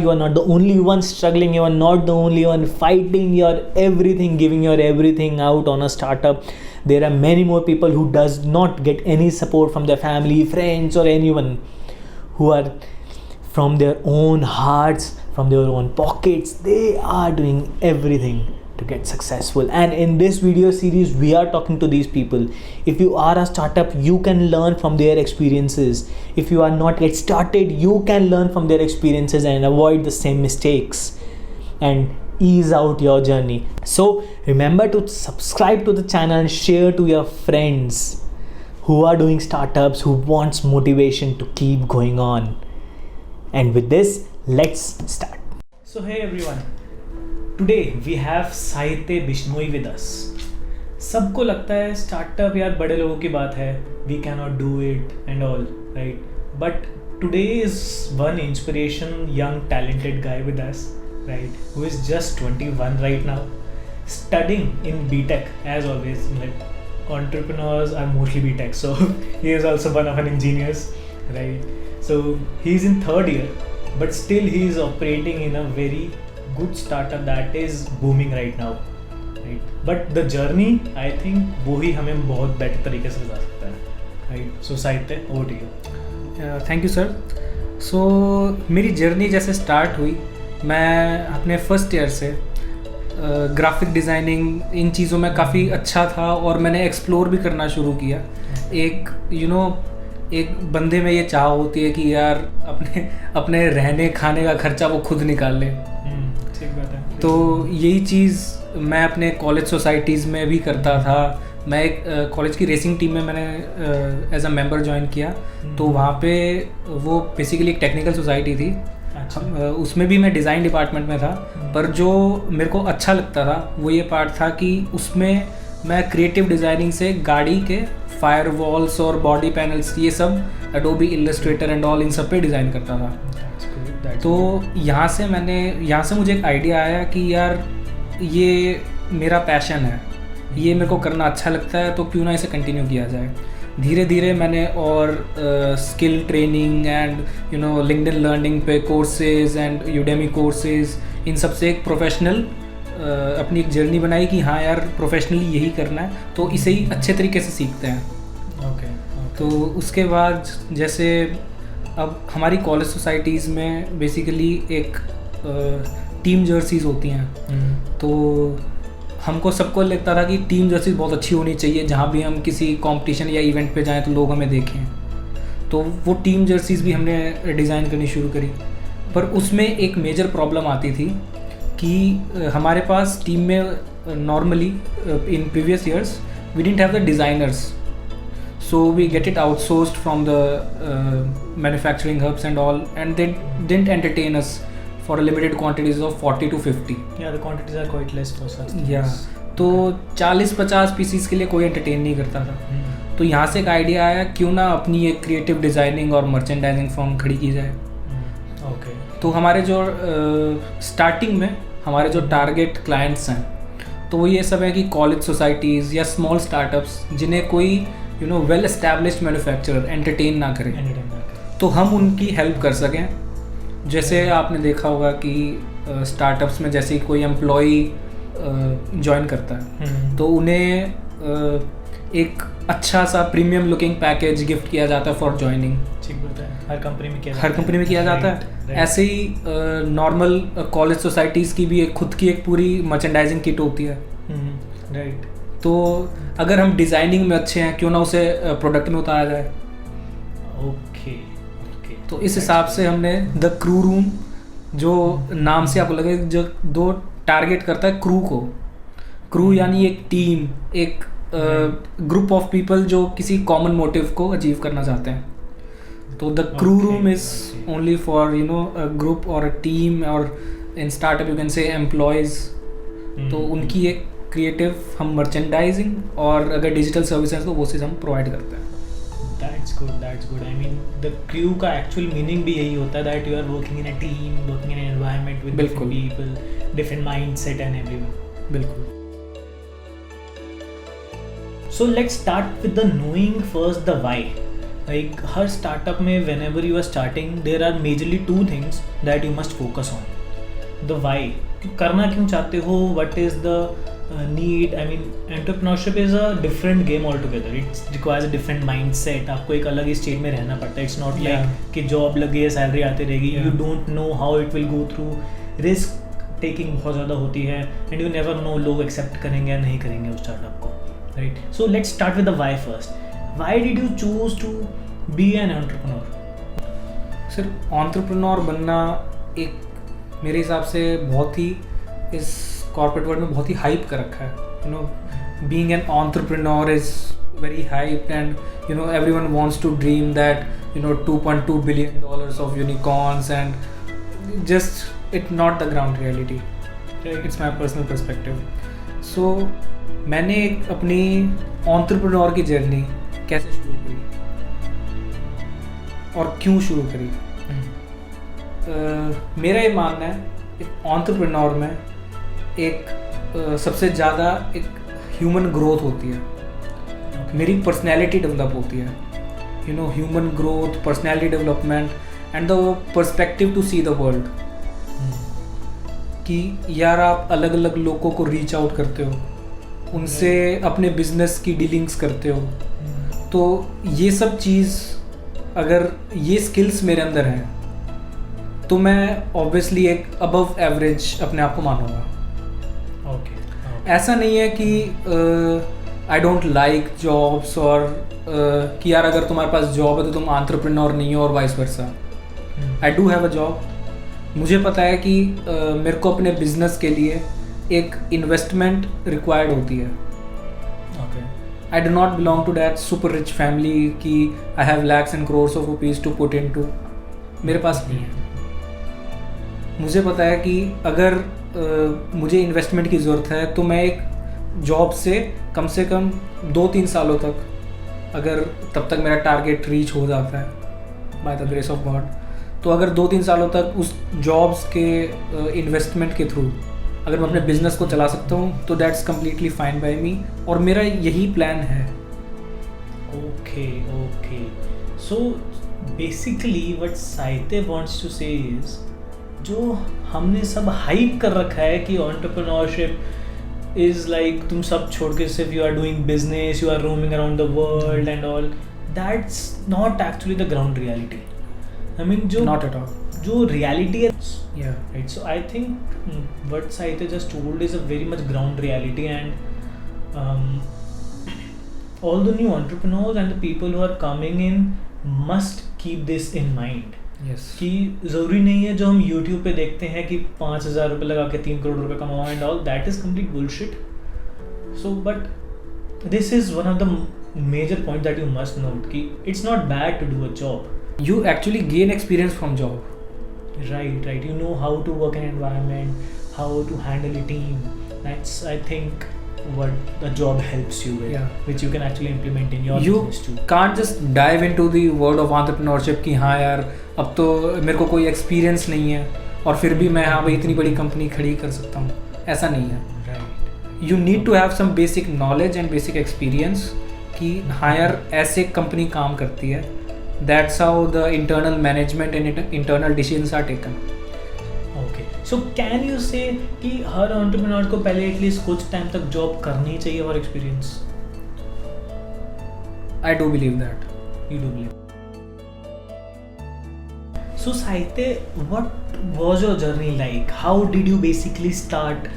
you are not the only one struggling, you are not the only one fighting your everything, giving your everything out on a startup. There are many more people who does not get any support from their family, friends, or anyone, who are from their own hearts, from their own pockets. They are doing everything to get successful. And in this video series, we are talking to these people. If you are a startup, you can learn from their experiences. If you are not yet started, you can learn from their experiences and avoid the same mistakes and ease out your journey. So remember to subscribe to the channel and share to your friends who are doing startups, who wants motivation to keep going on. And with this, let's start. So hey everyone, today we have Sahitya Bishnoi with us. सबको लगता है startup यार बड़े लोगों की बात है, we cannot do it and all, right? But today is one inspiration, young talented guy with us, right? Who is just 21 right now, studying in BTech as always. Like entrepreneurs are mostly BTech, so he is also one of an engineers, right? So he's in third year, but still he is operating in a very good startup that is booming right now, right? But the journey, I think, वो ही हमें बहुत better तरीके से बता सकता है, right? So Sahitya, over to you. Thank you sir. So मेरी journey जैसे स्टार्ट हुई, मैं अपने फर्स्ट ईयर से ग्राफिक डिज़ाइनिंग इन चीज़ों में काफ़ी अच्छा था और मैंने एक्सप्लोर भी करना शुरू किया. एक बंदे में ये चाह होती है कि यार अपने रहने खाने का खर्चा वो खुद निकाल ले. ठीक बात है. तो यही चीज़ मैं अपने कॉलेज सोसाइटीज़ में भी करता था. मैं एक कॉलेज की रेसिंग टीम में मैंने एज अ मेंबर ज्वाइन किया. तो वहाँ पे वो बेसिकली एक टेक्निकल सोसाइटी थी. उसमें भी मैं डिज़ाइन डिपार्टमेंट में था. पर जो मेरे को अच्छा लगता था वो ये पार्ट था कि उसमें मैं क्रिएटिव डिज़ाइनिंग से गाड़ी के फायर वॉल्स और बॉडी पैनल्स, ये सब एडोबी इलस्ट्रेटर एंड ऑल, इन सब पे डिज़ाइन करता था. तो यहाँ से मुझे एक आइडिया आया कि यार ये मेरा पैशन है, ये मेरे को करना अच्छा लगता है, तो क्यों ना इसे कंटिन्यू किया जाए. धीरे धीरे मैंने और skill training and LinkedIn learning पे कोर्सेज एंड यूडेमी कोर्सेज, इन सब से एक प्रोफेशनल अपनी एक जर्नी बनाई कि हाँ यार प्रोफेशनली यही करना है, तो इसे ही अच्छे तरीके से सीखते हैं. ओके. तो उसके बाद जैसे अब हमारी कॉलेज सोसाइटीज़ में बेसिकली एक टीम जर्सीज़ होती हैं. तो हमको सबको लगता था कि टीम जर्सीज़ बहुत अच्छी होनी चाहिए, जहाँ भी हम किसी कंपटीशन या इवेंट पे जाएं तो लोग हमें देखें. तो वो टीम जर्सीज़ भी हमने डिज़ाइन करनी शुरू करी. पर उसमें एक मेजर प्रॉब्लम आती थी कि हमारे पास टीम में normally in previous years we didn't have the designers, so we get it outsourced from the manufacturing hubs and all, and they didn't entertain us for limited quantities of 40 to 50. Yeah, the quantities are quite less for such things. Yeah. तो 40-50 pieces के लिए कोई entertain नहीं करता था. तो यहाँ से एक आइडिया आया, क्यों ना अपनी एक क्रिएटिव डिज़ाइनिंग और मर्चेंडाइजिंग फर्म खड़ी की जाए. ओके. तो हमारे जो स्टार्टिंग में हमारे जो टारगेट क्लाइंट्स हैं, तो वो ये सब है कि कॉलेज सोसाइटीज़ या स्मॉल स्टार्टअप्स जिन्हें कोई वेल एस्टैब्लिश्ड मैन्युफैक्चरर एंटरटेन ना करे, तो हम उनकी हेल्प कर सकें. जैसे आपने देखा होगा कि स्टार्टअप्स में जैसे कोई एम्प्लॉई ज्वाइन करता है, तो उन्हें एक अच्छा सा प्रीमियम लुकिंग पैकेज गिफ्ट किया जाता है फॉर ज्वाइनिंग. ठीक बात है. हर कंपनी में किया जाता है. ऐसे ही नॉर्मल कॉलेज सोसाइटीज़ की भी एक खुद की एक पूरी मर्चेंडाइजिंग किट होती है. राइट. तो अगर हम डिज़ाइनिंग में अच्छे हैं, क्यों ना उसे प्रोडक्ट में उतारा जाए. ओके. तो इस हिसाब से हमने द क्रू रूम, जो नाम से आपको लगे, जो दो टारगेट करता है क्रू को. क्रू यानी एक टीम, एक ग्रुप ऑफ पीपल जो किसी कॉमन मोटिव को अचीव करना चाहते हैं. तो the crew room is only for a group और अ टीम, और इन startup you can say employees. तो उनकी एक क्रिएटिव हम मर्चेंडाइजिंग और अगर डिजिटल सर्विसेज तो वो चीज़ हम प्रोवाइड करते हैं. That's good. I mean, the crew का actual meaning भी यही होता है that you are working in a team, working in an environment with different people, different mindset and everyone. बिल्कुल. So let's start with the knowing first the why. Like her startup में whenever you are starting there are majorly two things that you must focus on. The why, करना क्यों चाहते हो, what is the need. I mean entrepreneurship is a different game altogether. It requires a different mindset. आपको एक अलग ही state में रहना पड़ता है. It's not like कि जॉब लगी है सैलरी आती रहेगी. You don't know how it will go through. Risk taking बहुत ज़्यादा होती है एंड यू नेवर नो लोग एक्सेप्ट करेंगे या नहीं करेंगे उस स्टार्टअप को, right. So let's start with the why first. Why did you choose to be an entrepreneur? Sir entrepreneur बनना एक मेरे हिसाब से बहुत ही इस कॉर्पोरेट वर्ल्ड में बहुत ही हाइप कर रखा है. You know being an entrepreneur is very hype and you know everyone wants to dream that you know $2.2 billion of unicorns and just it's not the ground reality. It's my personal perspective. So मैंने अपनी entrepreneur की journey कैसे शुरू करी और क्यों शुरू करी. मेरा ये मानना है एक entrepreneur में एक सबसे ज़्यादा एक ह्यूमन ग्रोथ होती है. मेरी पर्सनैलिटी डेवलप होती है. You know human growth, personality development and the perspective to see the world. कि यार आप अलग अलग लोगों को रीच आउट करते हो, उनसे अपने बिजनेस की डीलिंग्स करते हो. तो ये सब चीज़ अगर ये स्किल्स मेरे अंदर हैं तो मैं ऑब्वियसली एक अबव एवरेज अपने आप को मानूंगा. ओके. ऐसा नहीं है कि आई डोंट लाइक जॉब्स और कि यार अगर तुम्हारे पास जॉब है तो तुम एंटरप्रेन्योर नहीं हो और vice versa. I do have a job. मुझे पता है कि मेरे को अपने बिजनेस के लिए एक इन्वेस्टमेंट रिक्वायर्ड होती है. I do not belong to that super rich family कि I have lakhs and crores of rupees to put in to. मेरे पास नहीं है. मुझे पता है कि अगर मुझे इन्वेस्टमेंट की ज़रूरत है तो मैं एक जॉब से कम 2-3 सालों तक, अगर तब तक मेरा टारगेट रीच हो जाता है by the grace of God, तो अगर 2-3 सालों तक उस जॉब्स के इन्वेस्टमेंट के थ्रू अगर मैं अपने बिजनेस को चला सकता हूँ तो दैट्स कम्प्लीटली फाइन बाय मी. और मेरा यही प्लान है. ओके. सो बेसिकली व्हाट साहित्य वांट्स टू से इज, जो हमने सब हाइप कर रखा है कि एंटरप्रेन्योरशिप इज लाइक तुम सब छोड़ के सिर्फ you are doing business, you are roaming around the world and all, that's not actually the ground reality. I mean, not at all. जो reality है, yeah, right. So I think what Saitya just told is a very much ground reality, and all the new entrepreneurs and the people who are coming in must keep this in mind. Yes. कि ज़रूरी नहीं है जो हम YouTube पे देखते हैं कि 5,000 रुपये लगा के 3 करोड़ रुपये कमाओ and all, that is complete bullshit. So but this is one of the major points that you must note कि it's not bad to do a job. You actually gain experience from job. Right. You know how to work in an environment, how to handle a team. That's, I think, what the job helps you with, which you can actually implement in your business too. You can't just dive into the world of entrepreneurship कि हाँ यार अब तो मेरे को कोई experience नहीं है और फिर भी मैं हाँ भाई इतनी बड़ी कंपनी खड़ी कर सकता हूँ. ऐसा नहीं है. Right. You need to have some basic knowledge and basic experience कि हाँ यार ऐसे कंपनी काम करती है. That's how the internal management and internal decisions are taken. Okay. So can you say कि हर entrepreneur को पहले एटलीस्ट कुछ टाइम तक जॉब करनी चाहिए और experience? I do believe that. You do believe. So Saitya, what was your journey like? How did you basically start?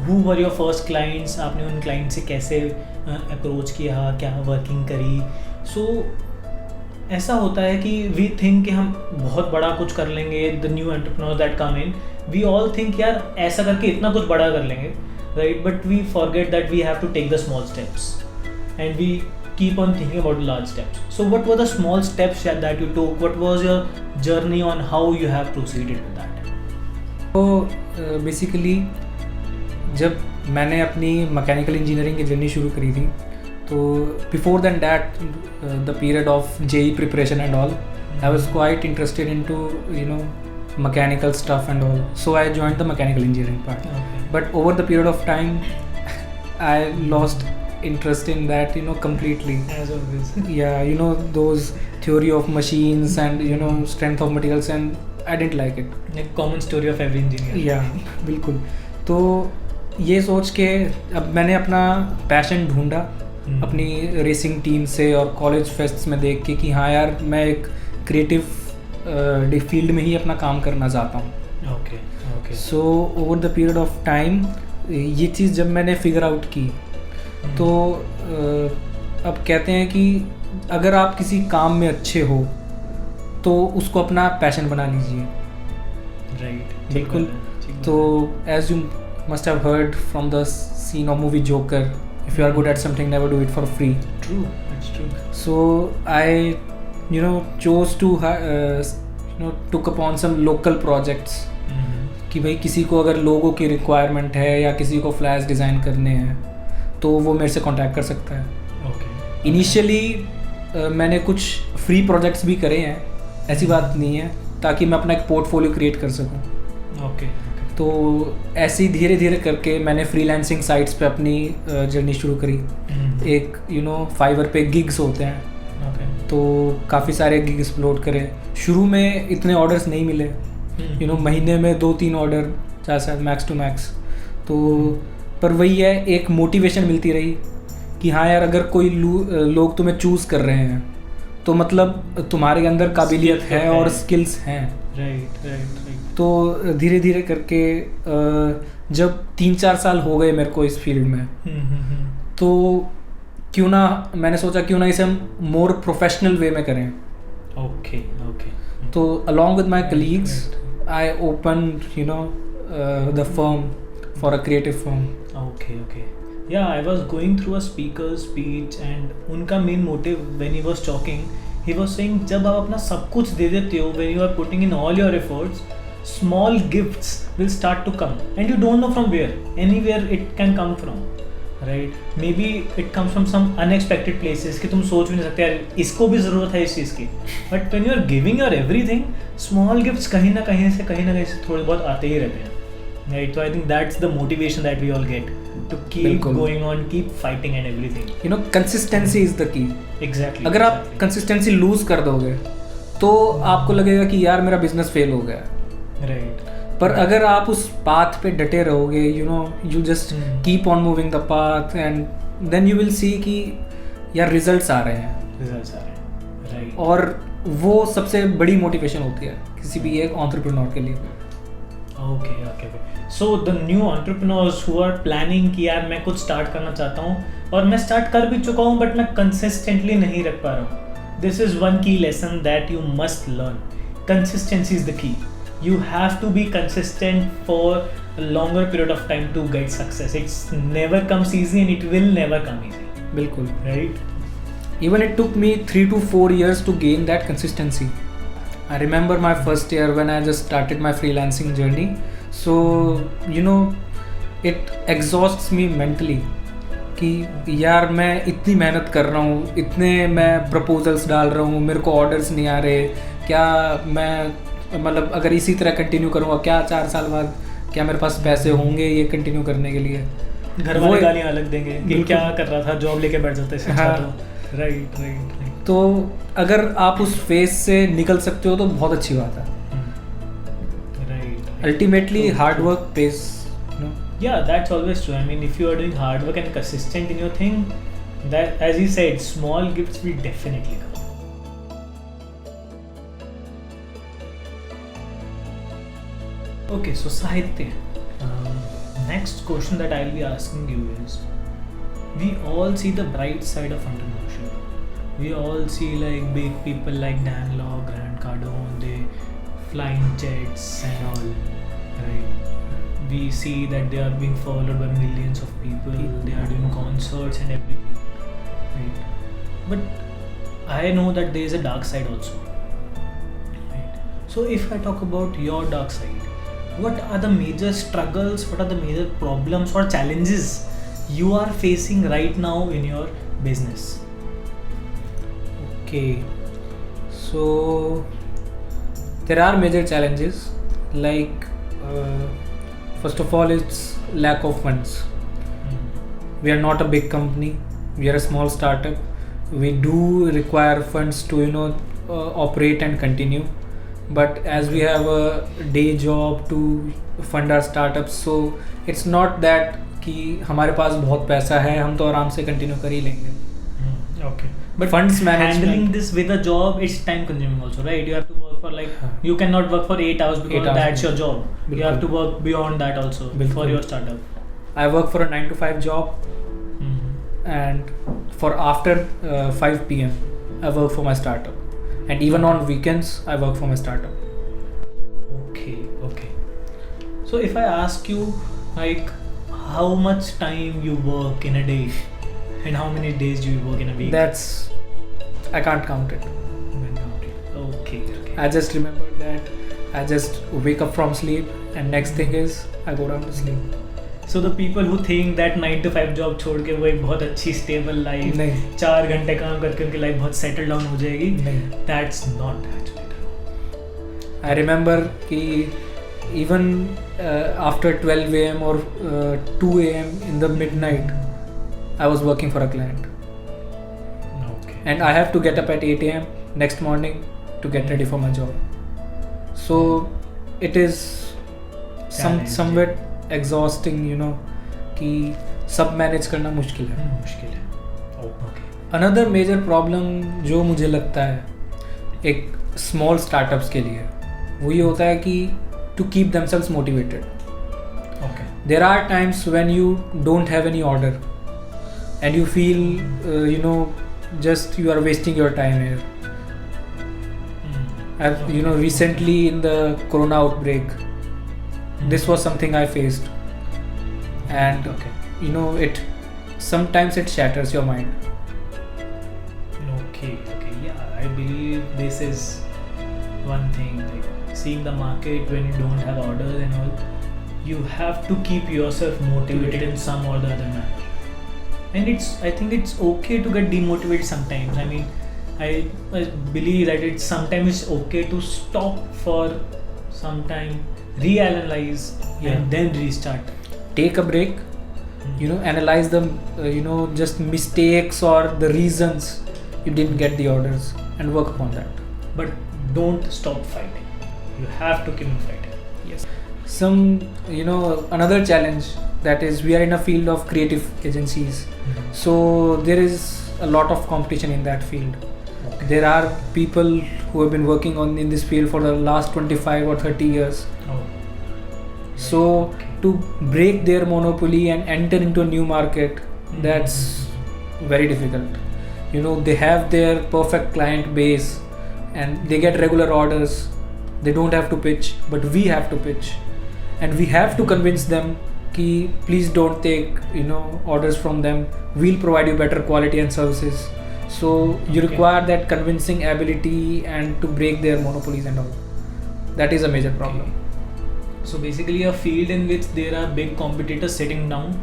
Who were your first clients? आपने उन क्लाइंट से कैसे अप्रोच किया, क्या वर्किंग करी? So ऐसा होता है कि वी थिंक कि हम बहुत बड़ा कुछ कर लेंगे. The new entrepreneurs that come in, we all think यार ऐसा करके इतना कुछ बड़ा कर लेंगे, right. But we forget that we have to take the small steps and we keep on thinking about large steps. So what were the small steps that you took? What was your journey on how you have proceeded with that? तो basically जब मैंने अपनी mechanical engineering की journey शुरू करी थी तो before than that the period of JEE preparation and all, I was quite interested in to mechanical stuff and all, so I joined the mechanical engineering part. Okay. But over the period of time I lost interest in that, completely. As always. Yeah, those theory of machines and strength of materials, and I didn't like it. A common story of every engineer. Yeah, बिल्कुल. तो ये सोच के अब मैंने अपना passion ढूंढा अपनी रेसिंग टीम से और कॉलेज फेस्ट्स में देख के कि हाँ यार, मैं एक क्रिएटिव फील्ड में ही अपना काम करना चाहता हूँ. Okay okay. So over the period of time ये चीज़ जब मैंने फिगर आउट की तो अब कहते हैं कि अगर आप किसी काम में अच्छे हो तो उसको अपना पैशन बना लीजिए. राइट. बिल्कुल. तो as you must have heard from the scene of movie Joker, if you are good at something, never do it for free. True, it's true. So I chose to took upon some local projects. कि भाई किसी को अगर लोगो की requirement है या किसी को फ्लैश डिज़ाइन करने हैं तो वो मेरे से कांटेक्ट कर सकता है. Okay. इनिशियली मैंने कुछ फ्री प्रोजेक्ट्स भी करे हैं, ऐसी बात नहीं है, ताकि मैं अपना एक पोर्टफोलियो क्रिएट कर सकूं. Okay. तो ऐसे ही धीरे धीरे करके मैंने फ्रीलांसिंग साइट्स पे अपनी जर्नी शुरू करी. एक फाइवर पे गिग्स होते हैं. Okay. तो काफ़ी सारे गिग्स अपलोड करे. शुरू में इतने ऑर्डर्स नहीं मिले. महीने में 2-3 ऑर्डर जैसा मैक्स टू मैक्स. तो पर वही है, एक मोटिवेशन मिलती रही कि हाँ यार, अगर कोई लोग तुम्हें चूज़ कर रहे हैं तो मतलब तुम्हारे अंदर काबिलियत है और स्किल्स हैं. Right right right. तो धीरे धीरे करके जब 3-4 साल हो गए मेरे को इस फील्ड में, तो क्यों ना मैंने सोचा क्यों ना इसे हम मोर प्रोफेशनल वे में करें. Okay okay. तो along with my colleagues I open the firm for a creative firm. Okay okay. Yeah, I was going through a speaker's speech and उनका main motive when he was talking, he was saying जब आप अपना सब कुछ दे देते हो, when you are putting in all your efforts, small gifts will start to come and you don't know from where. Anywhere it can come from, right? Maybe it comes from some unexpected places कि तुम सोच भी नहीं सकते यार इसको भी ज़रूरत है इस चीज़ की. But when you are giving your everything, small gifts कहीं ना कहीं से थोड़े बहुत आते ही रहते हैं. Right, so I think that's the motivation that we all get to keep बिल्कुल. going on, keep fighting and everything. Consistency is the key. Exactly. अगर आप कंसिस्टेंसी लूज कर दोगे तो आपको लगेगा कि यार मेरा बिजनेस फेल हो गया. Right. पर अगर आप उस पाथ पे डटे रहोगे, you just keep on moving the path and then you will see कि यार रिजल्ट्स आ रहे हैं. Results are right. और वो सबसे बड़ी मोटिवेशन होती है किसी भी एक एंटरप्रेन्योर के लिए. Okay okay okay. So the new entrepreneurs who are planning कि यार मैं कुछ स्टार्ट करना चाहता हूँ और मैं स्टार्ट कर भी चुका हूँ बट मैं कंसिस्टेंटली नहीं रख पा रहा हूँ. This is one key lesson that you must learn. Consistency is the key. You have to be consistent for a longer period of time to get success. It's never comes easy and it will never come easy. बिल्कुल. Right? Even it took me 3 to 4 years to gain that consistency. I remember my first year when I just started my freelancing journey. So, it exhausts me mentally कि यार मैं इतनी मेहनत कर रहा हूँ, इतने मैं प्रपोजल्स डाल रहा हूँ, मेरे को ऑर्डर्स नहीं आ रहे, क्या मैं मतलब अगर इसी तरह कंटिन्यू करूँगा क्या 4 साल बाद क्या मेरे पास पैसे होंगे ये कंटिन्यू करने के लिए. घर वाले गालियाँ अलग देंगे कि क्या कर रहा था, जॉब लेके बैठ जाते हैं. हाँ. Right right right. तो अगर आप उस फेज से निकल सकते हो तो बहुत अच्छी बात है. Right. Ultimately hard work pays. Yeah, that's always true. I mean, if you are doing hard work and consistent in your thing, that, as you said, small gifts will definitely come. Okay, so Sahitya, next question that I'll be asking you is, we all see the bright side of entrepreneurship. We all see like big people like Dan Lok, Grant Cardone, they flying jets and all, right? We see that they are being followed by millions of people, they are doing concerts and everything, right? But I know that there is a dark side also, right? So if I talk about your dark side, what are the major struggles, what are the major problems or challenges you are facing right now in your business? Okay, so there are major challenges like first of all, it's lack of funds. We are not a big company. we are a small startup. We do require funds to operate and continue, but as we have a day job to fund our startups, so it's not that कि हमारे पास बहुत पैसा है हम तो आराम से continue कर ही लेंगे. Okay. But funds Handling management, this with a job, it's time consuming also, right? You have to work for you cannot work for 8 hours because 8 hours, that's your job. You have to Bilkul. work beyond that also for Bilkul. your startup. I work for a 9 to 5 job, and for after 5 p.m. I work for my startup, and even on weekends I work for my startup. Okay. So if I ask you how much time you work in a day and how many days do you work in a week? I can't count it. Okay. I just remember that I just wake up from sleep and next thing is I go down to sleep. So the people who think that 9 to 5 job छोड़ के वो एक बहुत अच्छी stable life, नहीं. 4 घंटे काम करके उनकी life बहुत settle down हो जाएगी, नहीं. that's not actually true. I remember कि even after 12 a.m. or 2 a.m. in the midnight, I was working for a client. Okay. And I have to get up at 8 a.m. next morning to get ready for my job. So it is Challenge. somewhat exhausting, कि सब manage करना मुश्किल है. मुश्किल है. Okay. Another major problem जो मुझे लगता है एक small startups के लिए वो ये होता है कि to keep themselves motivated. Okay. There are times when you don't have any order and you feel just you are wasting your time here. Recently in the corona outbreak, this was something I faced, and it sometimes it shatters your mind. Okay. Yeah, I believe this is one thing, seeing the market when you don't have orders and all, you have to keep yourself motivated in some or the other manner. And I think it's okay to get demotivated sometimes. I mean, I believe that sometimes it's okay to stop for some time, reanalyze, and then restart. Take a break, analyze the just mistakes or the reasons you didn't get the orders and work upon that. But don't stop fighting. You have to keep on fighting. Yes. Another challenge that is we are in a field of creative agencies. So there is a lot of competition in that field. Okay. There are people who have been working in this field for the last 25 or 30 years. Oh. So to break their monopoly and enter into a new market, that's very difficult. They have their perfect client base and they get regular orders. They don't have to pitch, but we have to pitch, and we have to convince them कि please don't take orders from them. We'll provide you better quality and services. So you require that convincing ability and to break their monopolies and all. That is a major problem. So basically a field in which there are big competitors sitting down.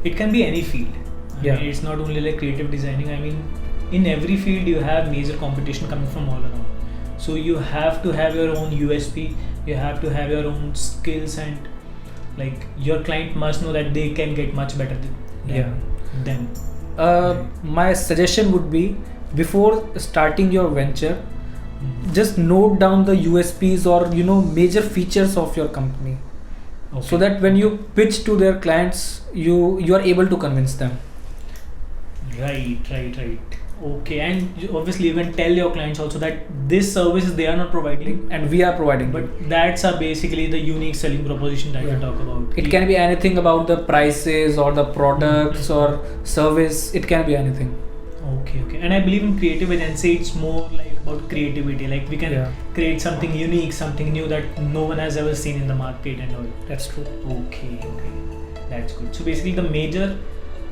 It can be any field. Yeah. I mean, it's not only like creative designing. I mean, in every field you have major competition coming from all around. So you have to have your own USP. You have to have your own skills, and your client must know that they can get much better than them. My suggestion would be, before starting your venture, just note down the USPs or major features of your company, so that when you pitch to their clients, you are able to convince them. Right. Okay, and obviously you can tell your clients also that this services they are not providing, and we are providing. but that's basically the unique selling proposition that we talk about. It can be anything about the prices or the products or service. It can be anything. Okay. And I believe in creative agency, it's more about creativity. We can create something unique, something new that no one has ever seen in the market and all. That's true. Okay. That's good. So basically the major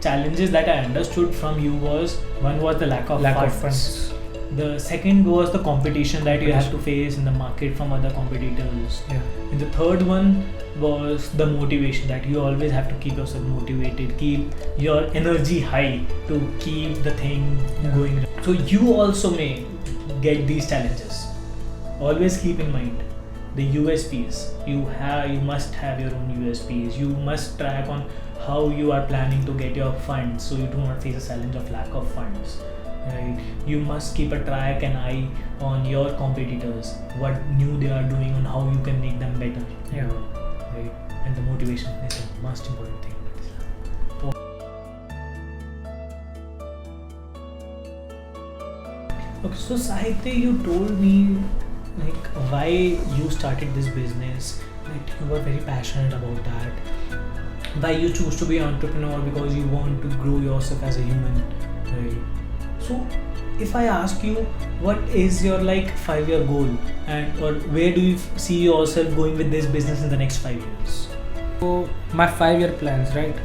challenges that I understood from you was, one was the lack of funds. The second was the competition that you have to face in the market from other competitors. And the third one was the motivation, that you always have to keep yourself motivated, keep your energy high to keep the thing going. So you also may get these challenges. Always keep in mind the USPs. You must have your own USPs. You must track on how you are planning to get your funds, so you do not face a challenge of lack of funds. Right? You must keep a track and eye on your competitors, what new they are doing, and how you can make them better. Yeah. Right? And the motivation is the most important thing. Okay, so Sahitya, you told me like why you started this business, that you were very passionate about that, why you choose to be an entrepreneur, because you want to grow yourself as a human, right? So if I ask you, what is your like 5-year goal, and or where do you see yourself going with this business in the next 5 years? So my 5-year plans, right?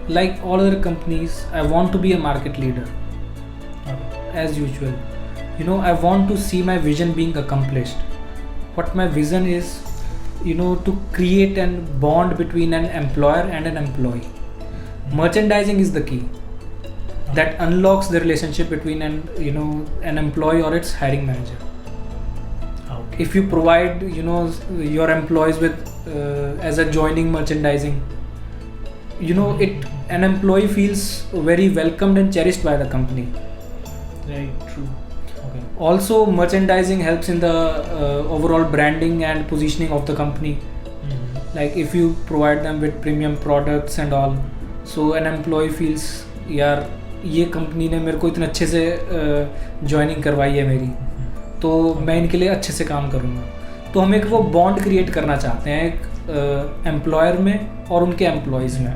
Like all other companies, I want to be a market leader. As usual, I want to see my vision being accomplished. What my vision is, to create a bond between an employer and an employee. Merchandising is the key that unlocks the relationship between an employee or its hiring manager. Okay. If you provide your employees with as a joining merchandising, an employee feels very welcomed and cherished by the company. Right, true. Okay. Also, merchandising helps in the overall branding and positioning of the company. Like if you provide them with premium products and all, so an employee feels, यार ये company ने मेरे को इतने अच्छे से joining करवाई है मेरी, तो मैं इनके लिए अच्छे से काम करूँगा. तो हम एक वो बॉन्ड क्रिएट करना चाहते हैं एक एम्प्लॉयर में और उनके एम्प्लॉयज़ में.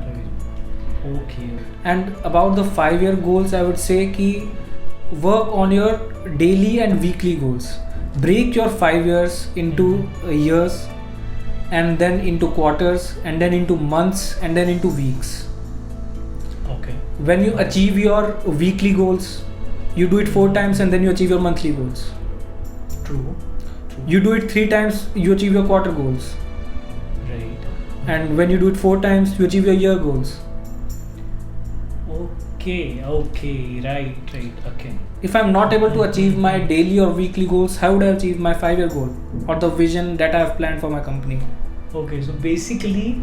Okay. And about the 5-year goals, I would say कि work on your daily and weekly goals. Break your 5 years into years, and then into quarters, and then into months, and then into weeks. Okay. When you achieve your weekly goals, you do it 4 times, and then you achieve your monthly goals. True. You do it 3 times, you achieve your quarter goals. Right. And when you do it 4 times, you achieve your year goals. Okay, right, okay. If I'm not able to achieve my daily or weekly goals, how would I achieve my 5-year goal or the vision that I have planned for my company? Okay, so basically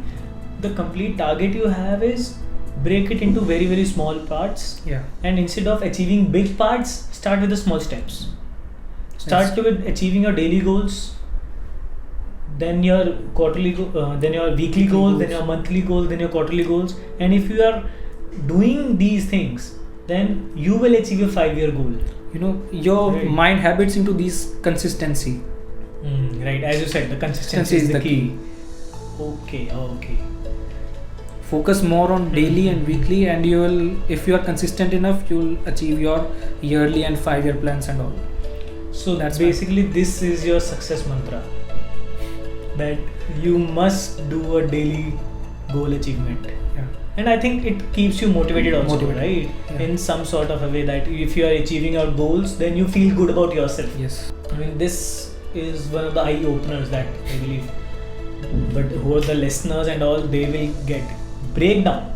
the complete target you have is break it into very, very small parts. Yeah. And instead of achieving big parts, start with the small steps. Start with achieving your daily goals, then your quarterly then your weekly goals, then your monthly goals, then your quarterly goals. And if you are doing these things, then you will achieve your 5-year goal. Your Right. mind habits into these consistency. Right, as you said, the consistency is the key. Okay. Focus more on daily and weekly, and you will, if you are consistent enough, you will achieve your yearly and 5-year plans and all. So That's basically this is your success mantra, that you must do a daily goal achievement. Yeah. And I think it keeps you motivated also, Motivated. right? Yeah. In some sort of a way, that if you are achieving your goals, then you feel good about yourself. Yes. I mean, this is one of the eye openers that I believe. But who are the listeners and all, they will get break down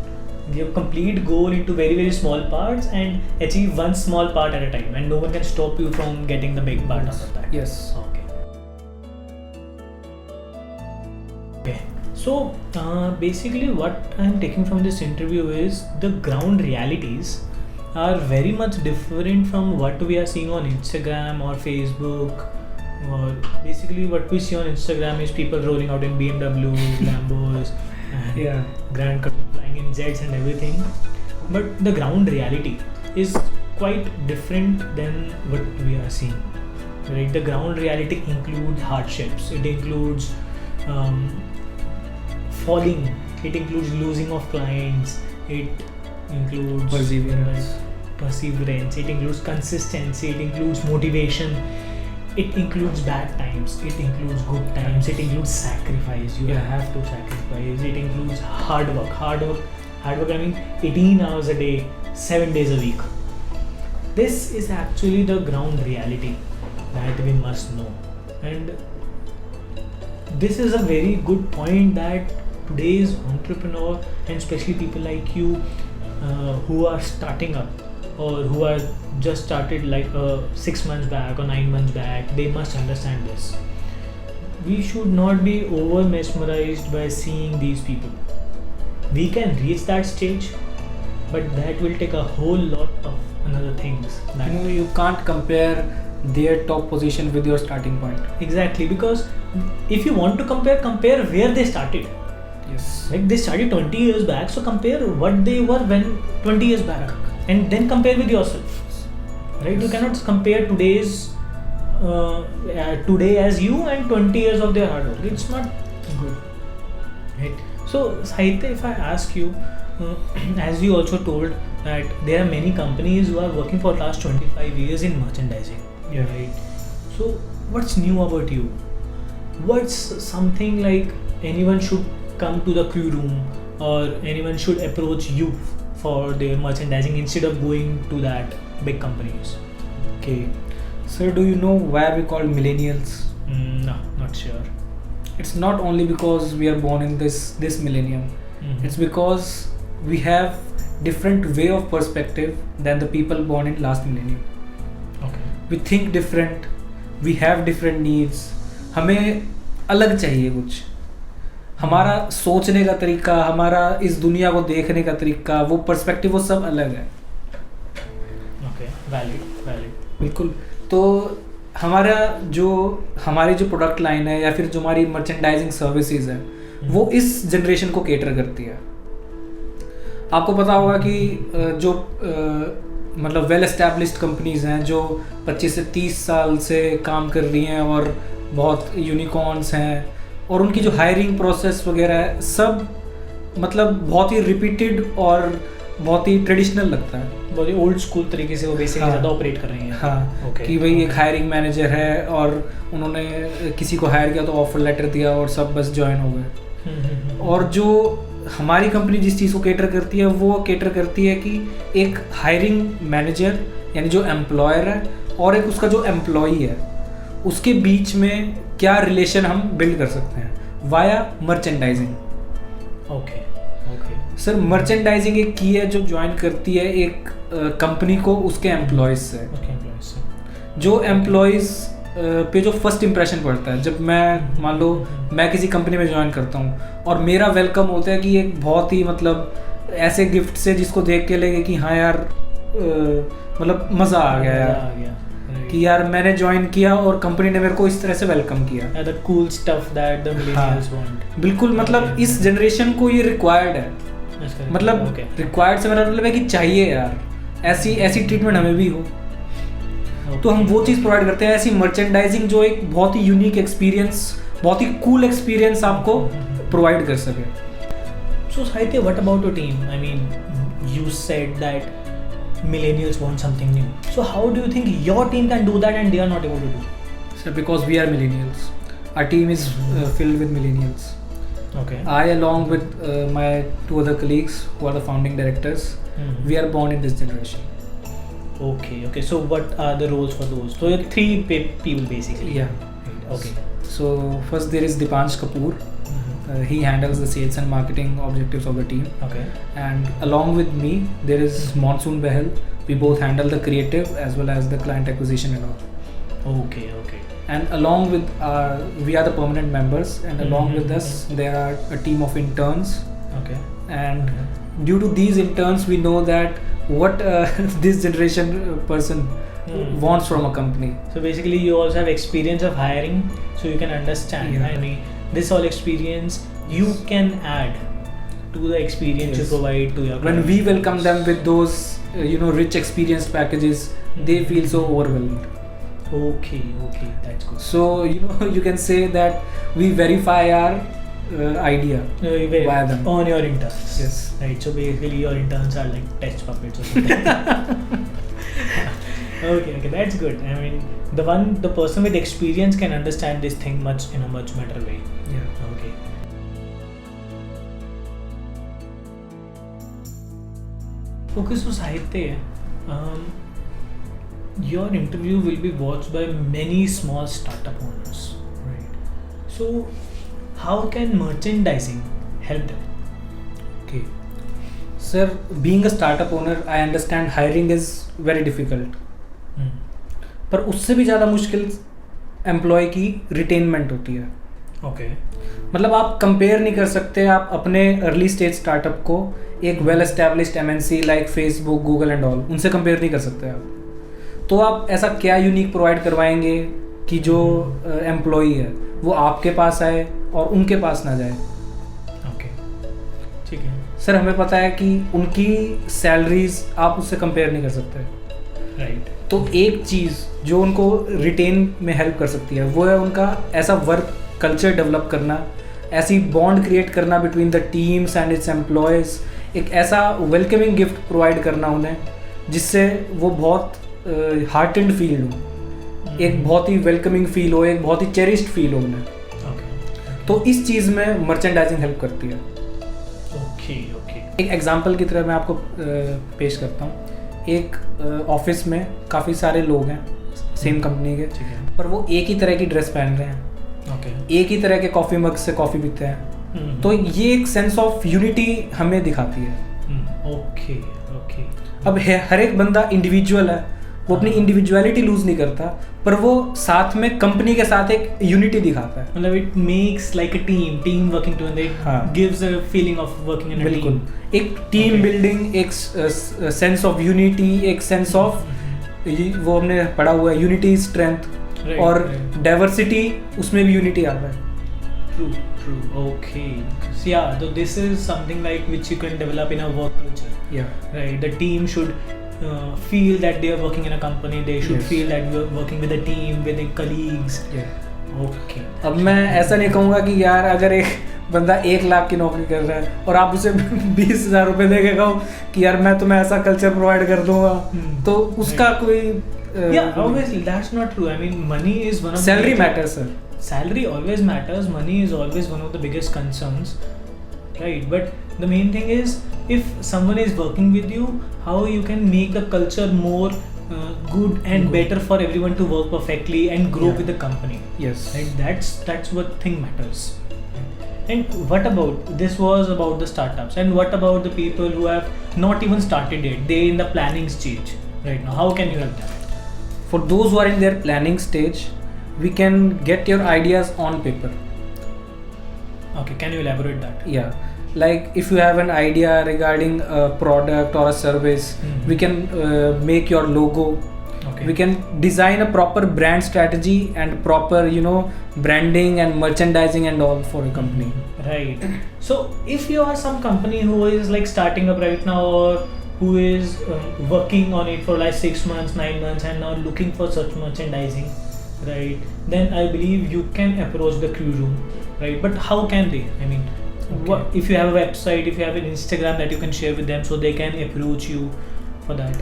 your complete goal into very, very small parts and achieve one small part at a time, and no one can stop you from getting the big part out of that. Yes. Okay. So basically what I'm taking from this interview is the ground realities are very much different from what we are seeing on Instagram or Facebook. Or basically what we see on Instagram is people rolling out in BMWs, Lambos, and Yeah. Grand Car flying in jets and everything. But the ground reality is quite different than what we are seeing. Right? The ground reality includes hardships. It includes falling. It includes losing of clients. It includes perseverance. It includes consistency. It includes motivation. It includes bad times. It includes good times. It includes sacrifice. You have to sacrifice. It includes hard work. Hard work. I mean 18 hours a day, 7 days a week. This is actually the ground reality that we must know. And this is a very good point that today's entrepreneur, and especially people like you who are starting up or who are just started like 6 months back or 9 months back, they must understand this. we should not be over mesmerized by seeing these people. We can reach that stage, but that will take a whole lot of another things. That You can't compare their top position with your starting point. exactly, because if you want to compare where they started. Yes. Like they started 20 years back, so compare what they were when 20 years back, and then compare with yourself. Right? You cannot compare today as you and 20 years of their hard work. It's not good. Right? So Sahitya, if I ask you, as you also told that there are many companies who are working for last 25 years in merchandising. Yeah. Right? So what's new about you? What's something like anyone should come to the crew room, or anyone should approach you for their merchandising instead of going to that big companies? Okay. Sir, do you know why we call millennials? No, not sure. It's not only because we are born in this millennium. Mhm. It's because we have different way of perspective than the people born in last millennium. Okay. We think different, we have different needs. हमें अलग चाहिए कुछ. हमारा सोचने का तरीका, हमारा इस दुनिया को देखने का तरीका, वो पर्सपेक्टिव, वो सब अलग है. Okay. Valid. बिल्कुल. तो हमारी जो प्रोडक्ट लाइन है या फिर जो हमारी मर्चेंडाइजिंग सर्विसेज है, वो इस जनरेशन को केटर करती है. आपको पता होगा कि जो मतलब वेल एस्टैब्लिश्ड कंपनीज हैं जो 25 से 30 साल से काम कर रही हैं और बहुत यूनिकॉर्न्स हैं, और उनकी जो हायरिंग प्रोसेस वगैरह है सब मतलब बहुत ही रिपीटेड और बहुत ही ट्रेडिशनल लगता है. बहुत ही ओल्ड स्कूल तरीके से वो बेसिकली हाँ. ज़्यादा ऑपरेट कर रही हैं. हाँ. Okay. कि भाई एक हायरिंग मैनेजर है और उन्होंने किसी को हायर किया तो ऑफर लेटर दिया और सब बस ज्वाइन हो गए. और जो हमारी कंपनी जिस चीज़ को केटर करती है वो केटर करती है कि एक हायरिंग मैनेजर यानी जो एम्प्लॉयर है और एक उसका जो एम्प्लॉई है उसके बीच में क्या रिलेशन हम बिल्ड कर सकते हैं via merchandising. Okay. Sir merchandising एक की है जो ज्वाइन करती है एक कंपनी को उसके एम्प्लॉयज़ से. जो एम्प्लॉयज़ पे जो फर्स्ट इंप्रेशन पड़ता है जब मैं मान लो मैं किसी कंपनी में ज्वाइन करता हूँ और मेरा वेलकम होता है कि एक बहुत ही मतलब ऐसे गिफ्ट से जिसको देख के लगे कि हाँ यार मतलब मज़ा आ गया यार, कि यार मैंने ज्वाइन किया और कंपनी ने मेरे को इस तरह से वेलकम किया. The cool stuff that the millennials want. बिल्कुल. मतलब इस जनरेशन को ये रिक्वायर्ड है. मतलब रिक्वायर्ड से मेरा मतलब है कि चाहिए यार ऐसी ट्रीटमेंट हमें भी हो. तो हम वो चीज़ प्रोवाइड करते हैं, ऐसी मर्चेंडाइजिंग जो एक बहुत ही यूनिक एक्सपीरियंस, बहुत ही कूल एक्सपीरियंस आपको प्रोवाइड कर सके. So Sahitya, what about your team? I mean, you said that millennials want something new. So how do you think your team can do that and they are not able to do? So because we are millennials, our team is filled with millennials. Okay. I along with my two other colleagues who are the founding directors, we are born in this generation. Okay. So what are the roles for those? So you're three people basically. Yeah. Okay. So first there is Dipansh Kapoor. He handles the sales and marketing objectives of the team. Okay. And along with me there is Monsoon Behel. We both handle the creative as well as the client acquisition and all. Okay. And along with we are the permanent members, and along with us there are a team of interns. Okay. And due to these interns we know that what this generation person wants from a company. So basically you also have experience of hiring, so you can understand. Yeah. I mean, this all experience you can add to the experience you provide to your When client. we welcome them with those rich experience packages, they feel so overwhelmed. Okay, that's good. So you can say that we verify our idea via them. On your interns. Yes. Right. So basically your interns are like test puppets or something. Okay, that's good. I mean, the person with experience can understand this thing in a much better way. Yeah. Okay. Okay, so Sahitya, your interview will be watched by many small startup owners, right? So, how can merchandising help them? Okay. Sir, being a startup owner, I understand hiring is very difficult. पर उससे भी ज़्यादा मुश्किल employ की रिटेनमेंट होती है. Okay मतलब आप कंपेयर नहीं कर सकते आप अपने अर्ली स्टेज स्टार्टअप को एक well established MNC like Facebook, Google and all, उनसे कंपेयर नहीं कर सकते आप। तो आप ऐसा क्या यूनिक प्रोवाइड करवाएंगे कि जो एम्प्लॉई है वो आपके पास आए और उनके पास ना जाए। ओके ठीक है सर हमें पता है कि उनकी सैलरीज आप उससे कंपेयर नहीं कर सकते, राइट तो एक चीज़ जो उनको रिटेन में हेल्प कर सकती है वो है उनका ऐसा वर्क कल्चर डेवलप करना, ऐसी बॉन्ड क्रिएट करना between the teams and it's employees, एक ऐसा वेलकमिंग गिफ्ट प्रोवाइड करना उन्हें जिससे वो बहुत हार्ट एंड फील हो, एक बहुत ही वेलकमिंग फील हो, एक बहुत ही चेरिश्ड फील हो उन्हें। तो इस चीज़ में मर्चेंडाइजिंग हेल्प करती है। ओके ओके एक एग्जांपल की तरह मैं आपको पेश करता हूँ। एक ऑफिस में काफ़ी सारे लोग हैं सेम कंपनी के, ठीक है पर वो एक ही तरह की ड्रेस पहन रहे हैं, ओके एक ही तरह के कॉफ़ी मग से कॉफ़ी पीते हैं। तो ये एक सेंस ऑफ यूनिटी हमें दिखाती है। ओके ओके अब हर एक बंदा इंडिविजुअल है, वो अपनी इंडिविजुअलिटी लूज नहीं करता, पर वो साथ में कंपनी के साथ एक यूनिटी दिखाता है। मतलब it makes like a team working together, it gives a feeling of working in a team. बिल्कुल, एक टीम बिल्डिंग, एक सेंस ऑफ यूनिटी, एक सेंस ऑफ वो हमने पढ़ा हुआ है यूनिटी स्ट्रेंथ, और डाइवर्सिटी उसमें भी यूनिटी आता है। True. Okay. So yeah, so this is something like which you can develop in a work culture. Yeah. Right. The team should feel that they are working in a company. They should Yes. feel that we are working with a team, with the colleagues. Yeah. Okay. अब मैं ऐसा नहीं कहूँगा कि यार अगर एक बंदा 1 लाख की नौकरी कर रहा है और आप उसे 20,000 रुपये दे के कहो कि यार मैं तुम्हें ऐसा कल्चर प्रोवाइड कर दूंगा, तो उसका कोई Yeah, obviously that's not true. I mean, money is one of salary the matter sir. salary always matters. Money is always one of the biggest concerns, right? But the main thing is, if someone is working with you, how you can make the culture more good and better for everyone to work perfectly and grow Yeah. with the company. Yes. Right? That's what thing matters. And what about this was about the startups, and what about the people who have not even started yet? They in the planning stage right now. How can you help them? For those who are in their planning stage, we can get your ideas on paper. Okay, can you elaborate that? Yeah, like if you have an idea regarding a product or a service, Mhm. we can make your logo. Okay. We can design a proper brand strategy and proper, branding and merchandising and all for a company. Right. So if you are some company who is like starting up right now, or who is working on it for like 6 months, 9 months, and now looking for such merchandising, right? Then I believe you can approach the Crew Room, right? But how can they? I mean, what if you have a website, if you have an Instagram that you can share with them, so they can approach you for that?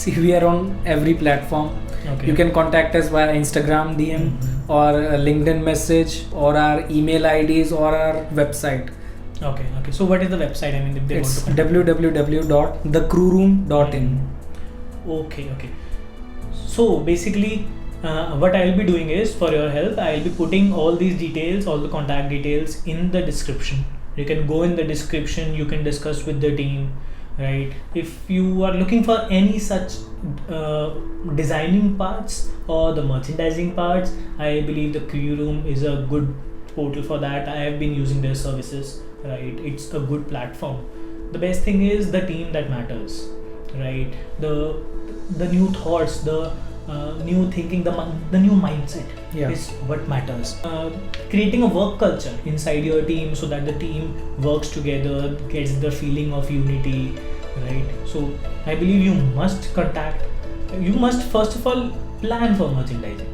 See, we are on every platform. Okay. You can contact us via Instagram DM Mhm. or a LinkedIn message or our email IDs or our website. Okay. So what is the website? I mean, if they It's want to contact. www.thecrewroom.in. Okay. So basically, what I'll be doing is, for your help, I'll be putting all these details, all the contact details in the description. You can go in the description, you can discuss with the team, right? If you are looking for any such designing parts or the merchandising parts, I believe the Crew Room is a good portal for that. I have been using their services, right? It's a good platform. The best thing is the team that matters, right? The new thoughts, the new thinking, the new mindset is what matters. Creating a work culture inside your team so that the team works together, gets the feeling of unity, right? So I believe you must first of all plan for merchandising,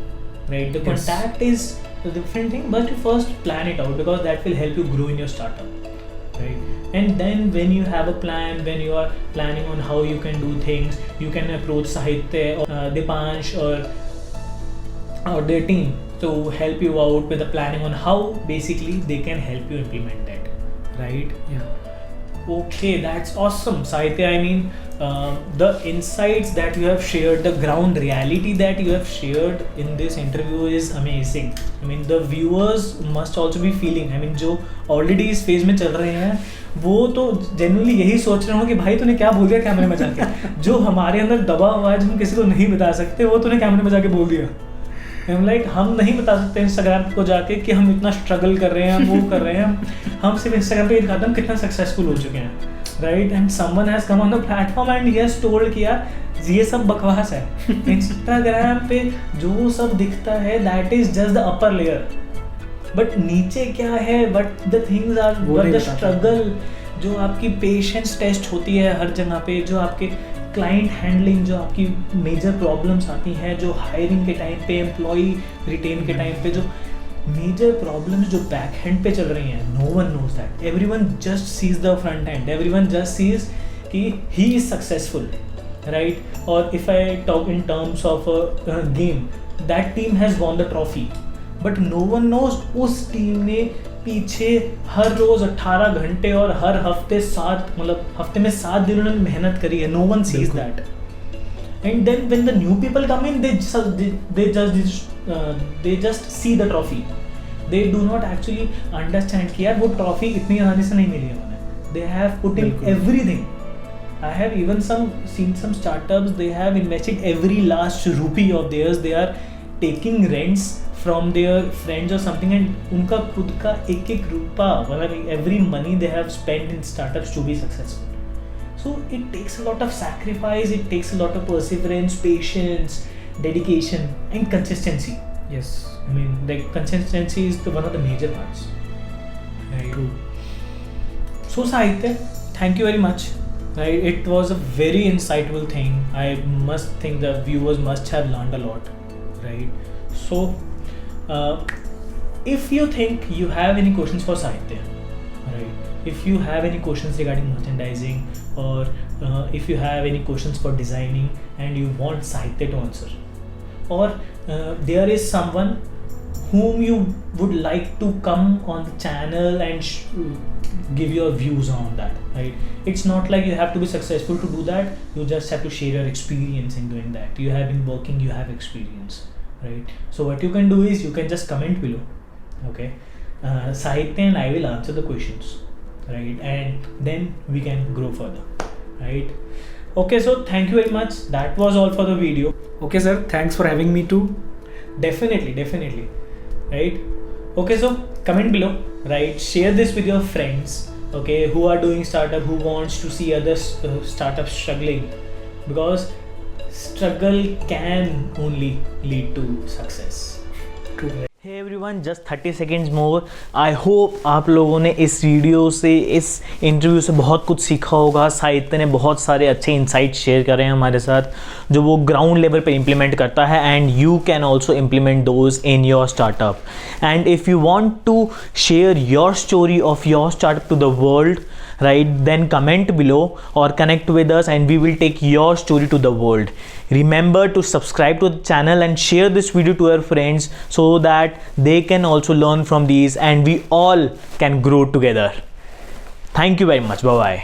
right? The Yes. contact is a different thing, but you first plan it out, because that will help you grow in your startup, right? And then when you have a plan, when you are planning on how you can do things, you can approach Sahitya or Dipansh or their team to help you out with the planning on how basically they can help you implement that, right? Yeah. Okay, that's awesome, Sahitya. I mean, the insights that you have shared, the ground reality that you have shared in this interview is amazing. I mean, the viewers must also be feeling, I mean, जो already इस phase में चल रहे हैं, वो तो genuinely यही सोच रहे होंगे कि भाई तूने क्या बोल दिया कैमरे में जाके। जो हमारे अंदर दबा हुआ है, जो हम किसी को नहीं बता सकते, वो तूने कैमरे में जाके बोल दिया। लाइक हम नहीं बता सकते इंस्टाग्राम को जाके कि हम इतना स्ट्रगल कर रहे हैं, हम वो कर रहे हैं, हम सिर्फ इंस्टाग्राम पे दिखाते हैं हम कितना सक्सेसफुल हो चुके हैं, right? And someone has come on the platform and he has told कि यार ये सब बकवास है। इंस्टाग्राम पे जो सब दिखता है that is just the upper layer, but नीचे क्या है, but the things are, but the struggle, जो आपकी पेशेंस टेस्ट होती है हर जगह पे, जो आपके क्लाइंट हैंडलिंग, जो आपकी मेजर प्रॉब्लम्स आती हैं, जो हायरिंग के टाइम पे, एम्प्लॉय रिटेन के टाइम पे जो मेजर प्रॉब्लम्स जो बैक हैंड पे चल रही हैं, no one knows that, everyone just sees the front hand, everyone just sees कि ही इज सक्सेसफुल, राइट? और if I talk in terms of game, that team has won the trophy, but no one knows उस team ने पीछे हर रोज 18 घंटे और हर हफ्ते 7, मतलब हफ्ते में 7 दिन उन्होंने मेहनत करी है। No one sees that, and then when the new people come in, they just see the trophy, they do not actually understand कि यार वो ट्रॉफी इतनी आसानी से नहीं मिली है उन्हें, they have put in everything. I have even seen some startups, they have invested every last rupee of theirs, they are taking rents from their friends or something, and उनका खुद का एक एक रुपया, मतलब every money they have spent in startups to be successful. So it takes a lot of sacrifice, it takes a lot of perseverance, patience, dedication and consistency. Yes. I mean, like consistency is one of the major parts. Right. True. So Sahitya, thank you very much. Right, it was a very insightful thing. I must think the viewers must have learned a lot. Right. So, if you think you have any questions for Sahitya, right? If you have any questions regarding merchandising, or if you have any questions for designing and you want Sahitya to answer, or there is someone whom you would like to come on the channel and give your views on that, right? It's not like you have to be successful to do that, you just have to share your experience in doing that. You have been working, you have experience, right? So what you can do is you can just comment below, okay? Sahitya and I will answer the questions, right? And then we can grow further, right? Okay, so thank you very much. That was all for the video. Okay sir, thanks for having me too. Definitely, right? Okay, so comment below, right? Share this with your friends, okay, who are doing startup, who wants to see other startups struggling, because struggle can only lead to success. True. Hey everyone, just 30 seconds more. I hope आप लोगों ने इस video से, इस interview से बहुत कुछ सीखा होगा। साहित्य ने बहुत सारे अच्छे इंसाइट शेयर करे हैं हमारे साथ, जो वो ग्राउंड लेवल पे इम्प्लीमेंट करता है, and you can also implement those in your startup. And if you want to share your story of your startup to the world, right, then comment below or connect with us and we will take your story to the world. Remember to subscribe to the channel and share this video to your friends so that they can also learn from these and we all can grow together. Thank you very much. Bye bye.